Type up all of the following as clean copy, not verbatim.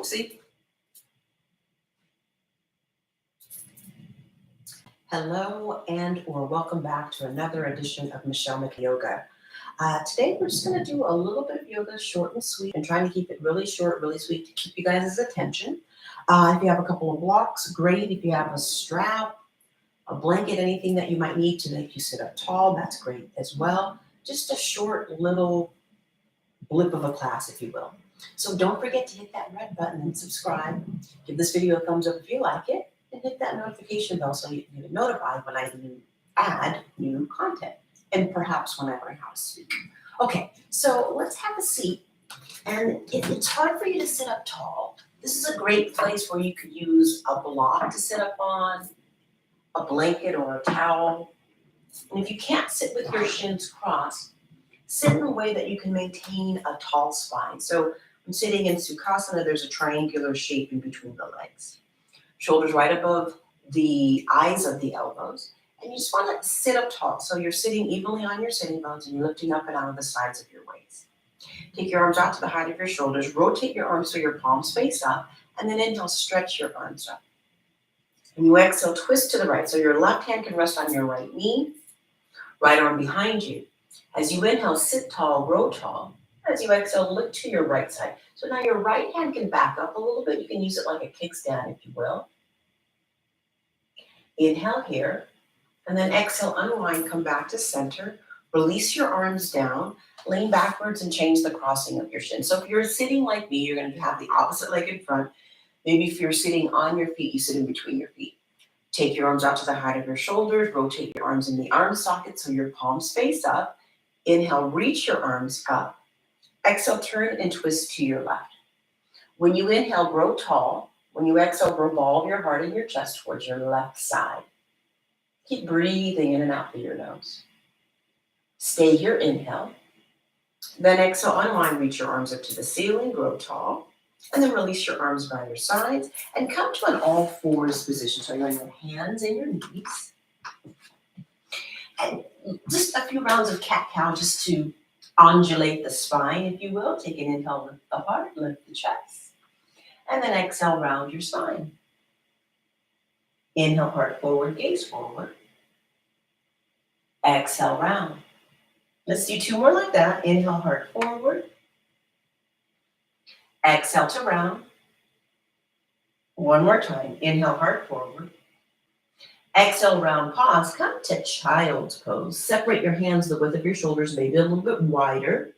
See? Hello and or welcome back to another edition of McKay Yoga. Today we're just going to do a little bit of yoga, short and sweet, and trying to keep it really short, really sweet to keep you guys' attention. If you have a couple of blocks, great. If you have a strap, a blanket, anything that you might need to make you sit up tall, that's great as well. Just a short little blip of a class, if you will. So don't forget to hit that red button and subscribe. Give this video a thumbs up if you like it, and hit that notification bell so you can get notified when I add new content, and perhaps when I learn how to speak. Okay, so let's have a seat. And if it's hard for you to sit up tall, this is a great place where you could use a block to sit up on, a blanket or a towel. And if you can't sit with your shins crossed, sit in a way that you can maintain a tall spine. So I'm sitting in Sukhasana, there's a triangular shape in between the legs. Shoulders right above the eyes of the elbows. And you just want to sit up tall. So you're sitting evenly on your sitting bones and you're lifting up and out of the sides of your waist. Take your arms out to the height of your shoulders. Rotate your arms so your palms face up. And then inhale, stretch your arms up. And you exhale, twist to the right. So your left hand can rest on your right knee, right arm behind you. As you inhale, sit tall, row tall. As you exhale, look to your right side. So now your right hand can back up a little bit. You can use it like a kickstand, if you will. Inhale here, and then exhale, unwind, come back to center. Release your arms down, lean backwards and change the crossing of your shin. So if you're sitting like me, you're going to have the opposite leg in front. Maybe if you're sitting on your feet, you sit in between your feet. Take your arms out to the height of your shoulders. Rotate your arms in the arm socket so your palms face up. Inhale, reach your arms up. Exhale, turn and twist to your left. When you inhale, grow tall. When you exhale, revolve your heart and your chest towards your left side. Keep breathing in and out through your nose. Stay here, inhale. Then exhale, unwind, reach your arms up to the ceiling, grow tall. And then release your arms by your sides and come to an all fours position. So you're on your hands and your knees. And just a few rounds of cat-cow just to undulate the spine, if you will. Take an inhale, lift the heart, lift the chest. And then exhale, round your spine. Inhale, heart forward, gaze forward. Exhale, round. Let's do two more like that. Inhale, heart forward. Exhale to round. One more time. Inhale, heart forward. Exhale, round, pause. Come to child's pose. Separate your hands the width of your shoulders, maybe a little bit wider.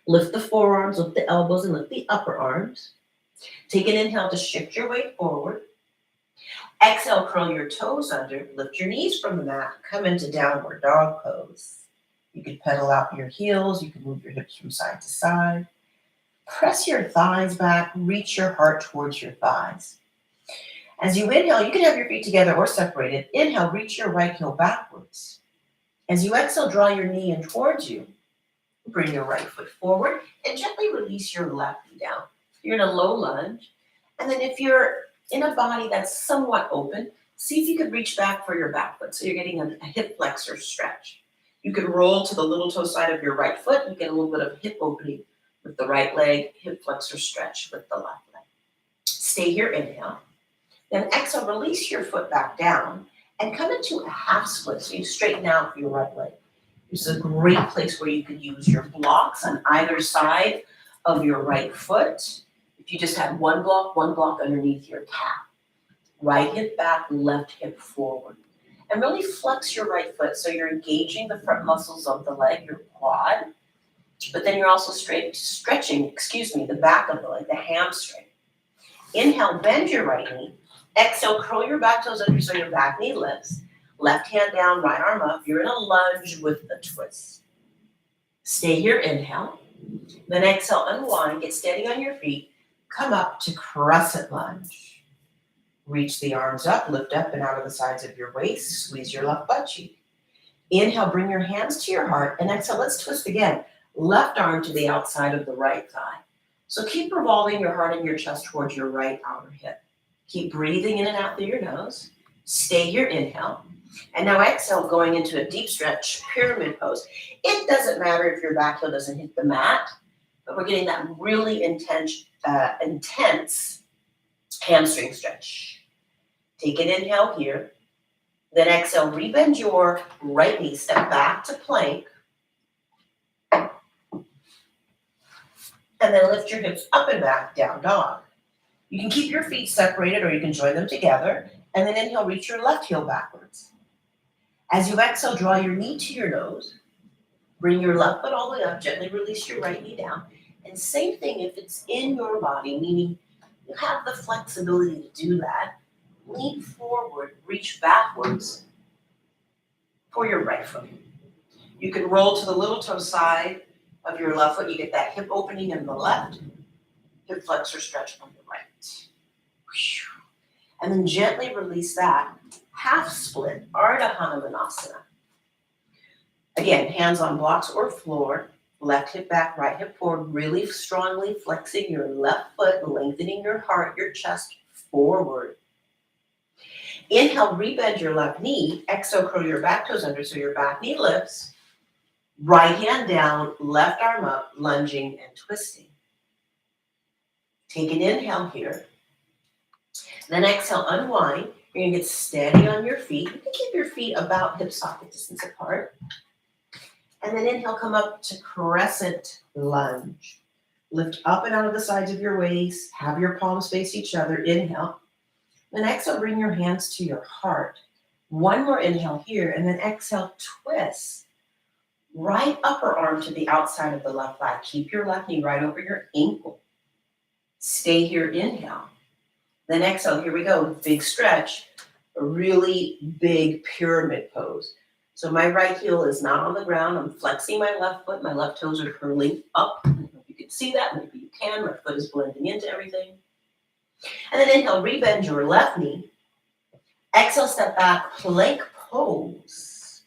Lift the forearms, lift the elbows, and lift the upper arms. Take an inhale to shift your weight forward. Exhale, curl your toes under. Lift your knees from the mat. Come into downward dog pose. You can pedal out your heels. You can move your hips from side to side. Press your thighs back. Reach your heart towards your thighs. As you inhale, you can have your feet together or separated. Inhale, reach your right heel backwards. As you exhale, draw your knee in towards you. Bring your right foot forward and gently release your left knee down. You're in a low lunge. And then if you're in a body that's somewhat open, see if you could reach back for your back foot. So you're getting a hip flexor stretch. You can roll to the little toe side of your right foot. You get a little bit of hip opening with the right leg, hip flexor stretch with the left leg. Stay here, inhale. Then exhale, release your foot back down and come into a half split. So you straighten out for your right leg. This is a great place where you could use your blocks on either side of your right foot. If you just had one block underneath your calf. Right hip back, left hip forward. And really flex your right foot so you're engaging the front muscles of the leg, your quad. But then you're also stretching the back of the leg, the hamstring. Inhale, bend your right knee. Exhale, curl your back toes under so your back knee lifts. Left hand down, right arm up. You're in a lunge with a twist. Stay here, inhale. Then exhale, unwind, get steady on your feet. Come up to crescent lunge. Reach the arms up, lift up and out of the sides of your waist. Squeeze your left butt cheek. Inhale, bring your hands to your heart. And exhale, let's twist again. Left arm to the outside of the right thigh. So keep revolving your heart and your chest towards your right outer hip. Keep breathing in and out through your nose. Stay here, inhale. And now exhale, going into a deep stretch, pyramid pose. It doesn't matter if your back heel doesn't hit the mat, but we're getting that really intense intense hamstring stretch. Take an inhale here. Then exhale, rebend your right knee, step back to plank. And then lift your hips up and back, down dog. You can keep your feet separated or you can join them together. And then inhale, reach your left heel backwards. As you exhale, draw your knee to your nose. Bring your left foot all the way up, gently release your right knee down. And same thing if it's in your body, meaning you have the flexibility to do that. Lean forward, reach backwards for your right foot. You can roll to the little toe side of your left foot. You get that hip opening in the left, hip flexor stretch on the right. And then gently release that. Half split, Ardha Hanumanasana. Again, hands on blocks or floor. Left hip back, right hip forward. Really strongly flexing your left foot, lengthening your heart, your chest forward. Inhale, rebend your left knee. Exhale, curl your back toes under so your back knee lifts. Right hand down, left arm up, lunging and twisting. Take an inhale here. Then exhale, unwind. You're going to get steady on your feet. You can keep your feet about hip socket distance apart. And then inhale, come up to crescent lunge. Lift up and out of the sides of your waist. Have your palms face each other. Inhale. Then exhale, bring your hands to your heart. One more inhale here, and then exhale, twist. Right upper arm to the outside of the left thigh. Keep your left knee right over your ankle. Stay here, inhale. Then exhale, here we go, big stretch, a really big pyramid pose. So my right heel is not on the ground. I'm flexing my left foot. My left toes are curling up. I don't know if you can see that. Maybe you can. My foot is blending into everything. And then inhale, rebend your left knee. Exhale, step back, plank pose.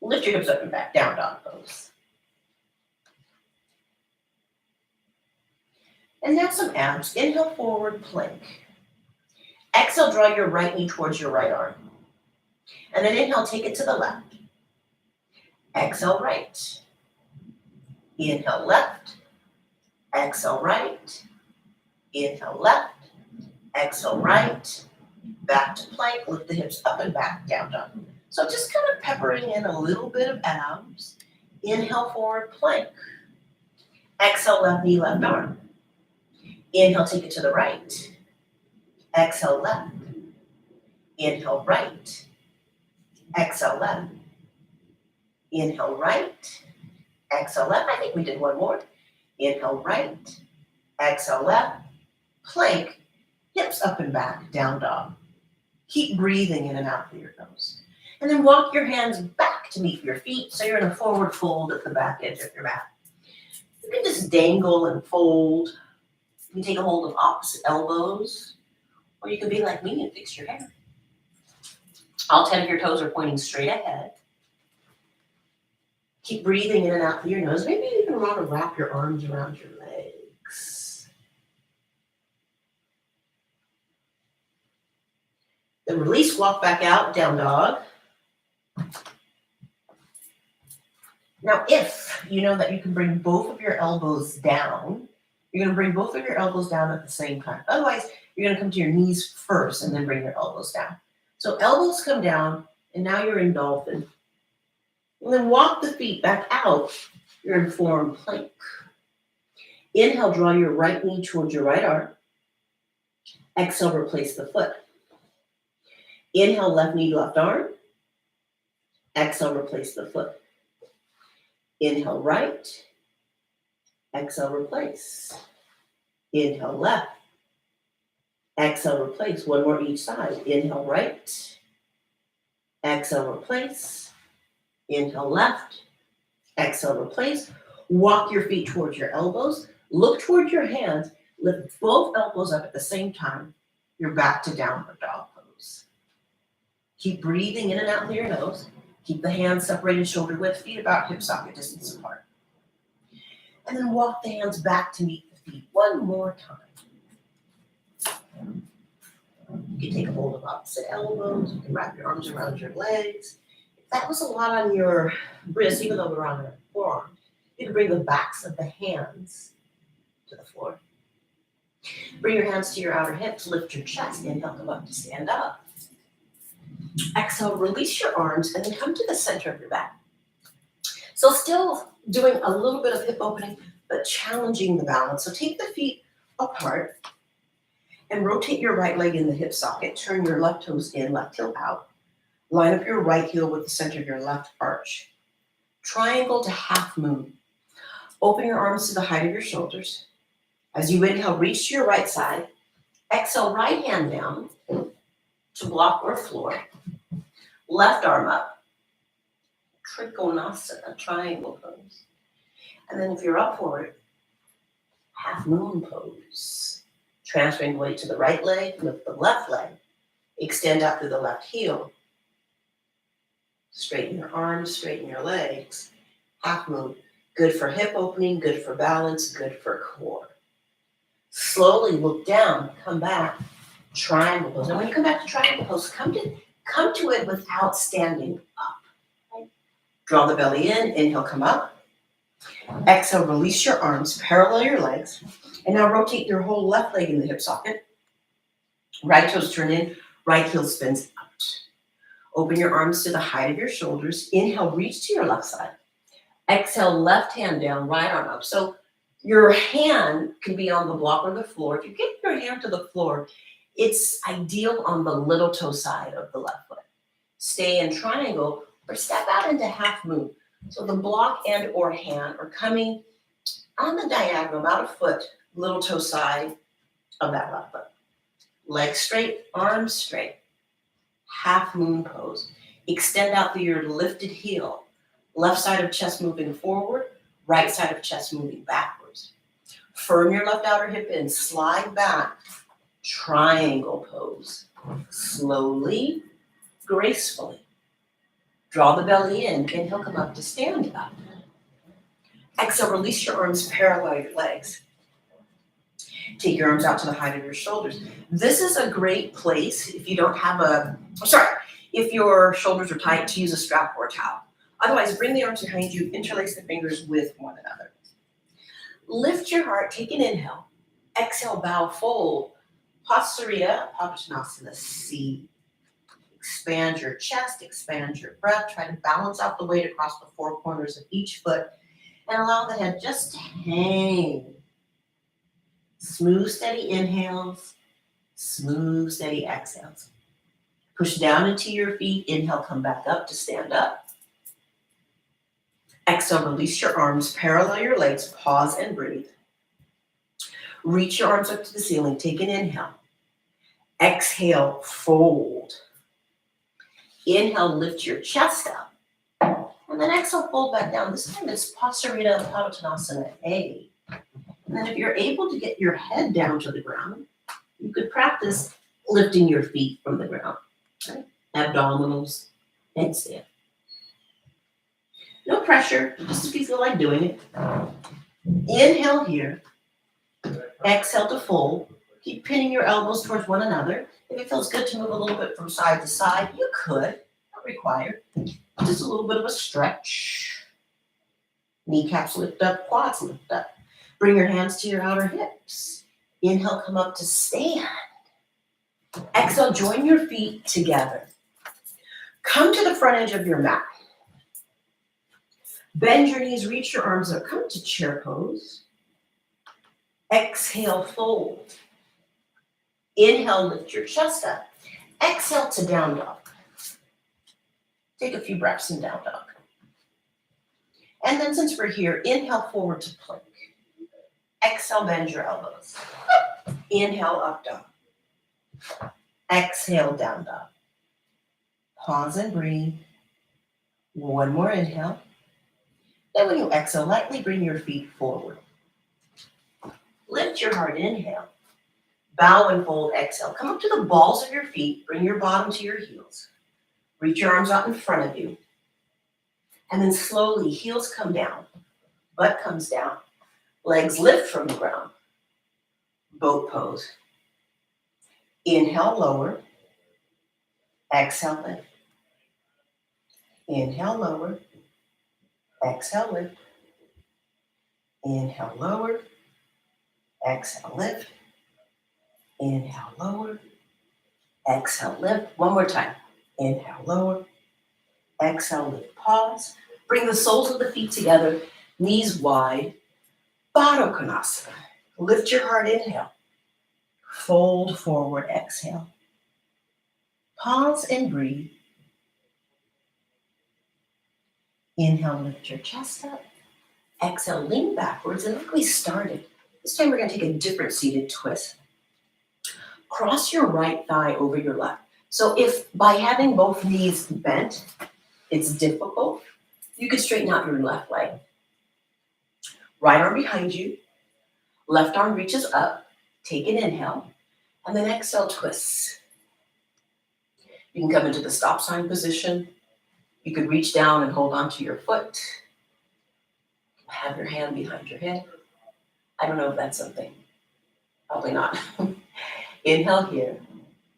Lift your hips up and back, down dog pose. And now some abs. Inhale, forward plank. Exhale, draw your right knee towards your right arm. And then inhale, take it to the left. Exhale, right. Inhale, left. Exhale, right. Inhale, left. Exhale, right. Back to plank. Lift the hips up and back, down dog. So just kind of peppering in a little bit of abs. Inhale, forward plank. Exhale, left knee, left arm. Inhale, take it to the right. Exhale, left. Inhale, right. Exhale, left. Inhale, right. Exhale, left. I think we did one more. Inhale, right. Exhale, left. Plank. Hips up and back, down dog. Keep breathing in and out through your nose. And then walk your hands back to meet your feet. So you're in a forward fold at the back edge of your mat. You can just dangle and fold. You can take a hold of opposite elbows. Or you can be like me and fix your hair. All 10 of your toes are pointing straight ahead. Keep breathing in and out through your nose. Maybe you can want to wrap your arms around your legs. Then release, walk back out, down dog. Now, if you know that you can bring both of your elbows down, you're going to bring both of your elbows down at the same time. Otherwise, you're going to come to your knees first and then bring your elbows down. So elbows come down, and now you're in dolphin. And then walk the feet back out. You're in forearm plank. Inhale, draw your right knee towards your right arm. Exhale, replace the foot. Inhale, left knee, left arm. Exhale, replace the foot. Inhale, right. Exhale, replace. Inhale, left. Exhale, replace. One more each side. Inhale, right. Exhale, replace. Inhale, left. Exhale, replace. Walk your feet towards your elbows. Look towards your hands. Lift both elbows up at the same time. You're back to downward dog pose. Keep breathing in and out through your nose. Keep the hands separated shoulder width, feet about hip socket distance apart. And then walk the hands back to meet the feet one more time. You can take a hold of opposite elbows. You can wrap your arms around your legs. If that was a lot on your wrist, even though we're on our forearm, you can bring the backs of the hands to the floor. Bring your hands to your outer hips, lift your chest, inhale, come up to stand up. Exhale, release your arms, and then come to the center of your back. So still doing a little bit of hip opening, but challenging the balance. So take the feet apart and rotate your right leg in the hip socket. Turn your left toes in, left heel out. Line up your right heel with the center of your left arch. Triangle to half moon. Open your arms to the height of your shoulders. As you inhale, reach to your right side. Exhale, right hand down to block or floor. Left arm up. Trikonasana, triangle pose. And then if you're up for it, half moon pose. Transferring weight to the right leg, lift the left leg. Extend out through the left heel. Straighten your arms, straighten your legs. Half moon. Good for hip opening, good for balance, good for core. Slowly look down, come back, triangle pose. And when you come back to triangle pose, come to it without standing up. Right? Draw the belly in, inhale, come up. Exhale, release your arms, parallel your legs. And now rotate your whole left leg in the hip socket. Right toes turn in, right heel spins out. Open your arms to the height of your shoulders. Inhale, reach to your left side. Exhale, left hand down, right arm up. So your hand can be on the block or the floor. If you get your hand to the floor, it's ideal on the little toe side of the left foot. Stay in triangle or step out into half moon. So the block and or hand are coming on the diagonal, about a foot, little toe side of that left foot. Legs straight, arms straight. Half moon pose. Extend out through your lifted heel. Left side of chest moving forward, right side of chest moving backwards. Firm your left outer hip in, slide back, triangle pose. Slowly, gracefully. Draw the belly in, inhale, come up to stand up. Exhale, release your arms, parallel your legs. Take your arms out to the height of your shoulders. This is a great place if you don't have if your shoulders are tight, to use a strap or a towel. Otherwise, bring the arms behind you, interlace the fingers with one another. Lift your heart, take an inhale. Exhale, bow, fold. Pasarita, Padottanasana, C. Expand your chest, expand your breath. Try to balance out the weight across the four corners of each foot and allow the head just to hang. Smooth, steady inhales, smooth, steady exhales. Push down into your feet. Inhale, come back up to stand up. Exhale, release your arms, parallel your legs, pause and breathe. Reach your arms up to the ceiling, take an inhale. Exhale, fold. Inhale, lift your chest up. And then exhale, fold back down. This time it's Pasarita Padottanasana A. And then if you're able to get your head down to the ground, you could practice lifting your feet from the ground. Right? Abdominals, headstand. No pressure, just if you feel like doing it. Inhale here. Exhale to fold. Keep pinning your elbows towards one another. If it feels good to move a little bit from side to side, you could. Not required. Just a little bit of a stretch. Kneecaps lift up, quads lift up. Bring your hands to your outer hips. Inhale, come up to stand. Exhale, join your feet together. Come to the front edge of your mat. Bend your knees, reach your arms up. Come to chair pose. Exhale, fold. Inhale, lift your chest up. Exhale to down dog. Take a few breaths in down dog. And then since we're here, inhale forward to plank. Exhale, bend your elbows. Inhale, up dog. Exhale, down dog. Pause and breathe. One more inhale. Then when you exhale, lightly bring your feet forward. Lift your heart, inhale. Bow and fold, exhale. Come up to the balls of your feet. Bring your bottom to your heels. Reach your arms out in front of you. And then slowly, heels come down. Butt comes down. Legs lift from the ground. Boat pose. Inhale, lower. Exhale, lift. Inhale, lower. Exhale, lift. Inhale, lower. Exhale, lift. Inhale, lower. Exhale, lift. One more time. Inhale, lower. Exhale, lift, pause. Bring the soles of the feet together, knees wide. Baddha Konasana. Lift your heart, inhale. Fold forward, exhale. Pause and breathe. Inhale, lift your chest up. Exhale, lean backwards, and like we started, this time we're going to take a different seated twist. Cross your right thigh over your left. So if by having both knees bent, it's difficult, you could straighten out your left leg. Right arm behind you, left arm reaches up, take an inhale, and then exhale, twists. You can come into the stop sign position. You could reach down and hold onto your foot. Have your hand behind your head. I don't know if that's something. Probably not. Inhale here,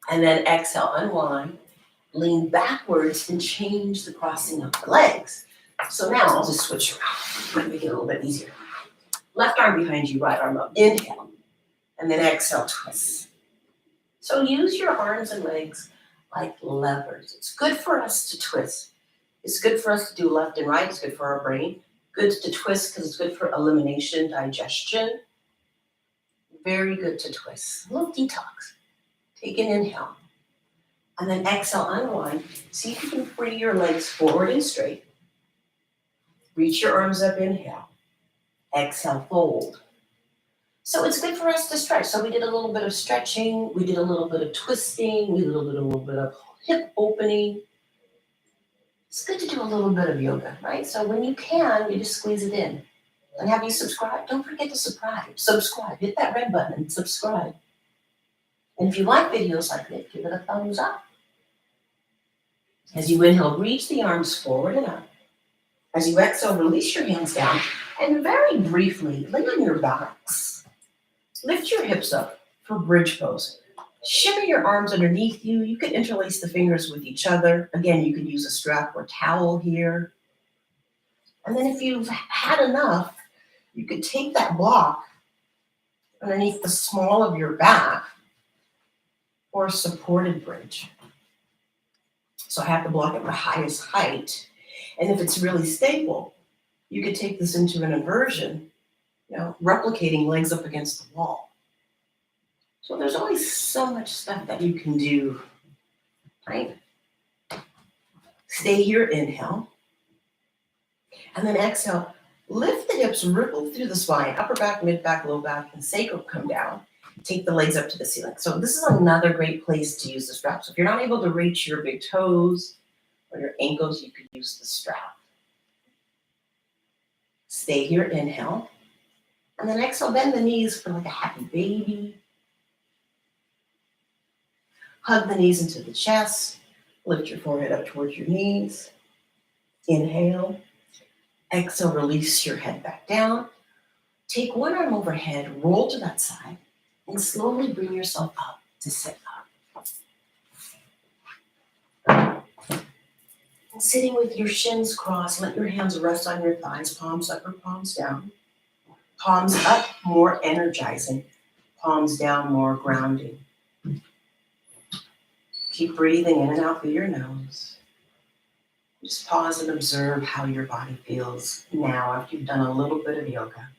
and then exhale, unwind, lean backwards, and change the crossing of the legs. So now I'll just switch around, make it a little bit easier. Left arm behind you, right arm up. Inhale, and then exhale, twist. So use your arms and legs like levers. It's good for us to twist. It's good for us to do left and right. It's good for our brain. Good to twist because it's good for elimination, digestion. Very good to twist. A little detox. Take an inhale. And then exhale, unwind. See if you can free your legs forward and straight. Reach your arms up, inhale. Exhale, fold. So it's good for us to stretch. So we did a little bit of stretching. We did a little bit of twisting. We did a little bit of hip opening. It's good to do a little bit of yoga, right? So when you can, you just squeeze it in. And have you subscribed? Don't forget to subscribe. Hit that red button and subscribe. And if you like videos like this, give it a thumbs up. As you inhale, reach the arms forward and up. As you exhale, release your hands down. And very briefly, lay on your backs. Lift your hips up for bridge pose. Shimmy your arms underneath you. You can interlace the fingers with each other. Again, you could use a strap or towel here. And then if you've had enough, you could take that block underneath the small of your back or a supported bridge. So I have the block at the highest height. And if it's really stable, you could take this into an inversion, replicating legs up against the wall. So there's always so much stuff that you can do, right? Stay here, inhale. And then exhale, lift the hips, ripple through the spine, upper back, mid back, low back, and sacrum come down. Take the legs up to the ceiling. So this is another great place to use the strap. So if you're not able to reach your big toes or your ankles, you could use the strap. Stay here, inhale. And then exhale, bend the knees for like a happy baby. Hug the knees into the chest. Lift your forehead up towards your knees. Inhale. Exhale, release your head back down. Take one arm overhead, roll to that side, and slowly bring yourself up to sit up. And sitting with your shins crossed, let your hands rest on your thighs, palms up or palms down. Palms up, more energizing. Palms down, more grounding. Keep breathing in and out through your nose. Just pause and observe how your body feels now after you've done a little bit of yoga.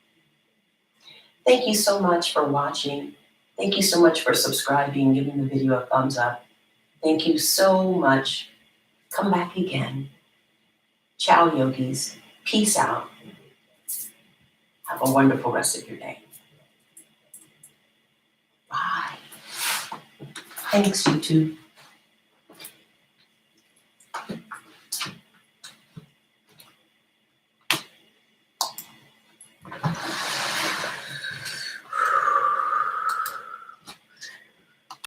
Thank you so much for watching. Thank you so much for subscribing, giving the video a thumbs up. Thank you so much. Come back again. Ciao, yogis. Peace out. Have a wonderful rest of your day. Bye. Thanks, YouTube.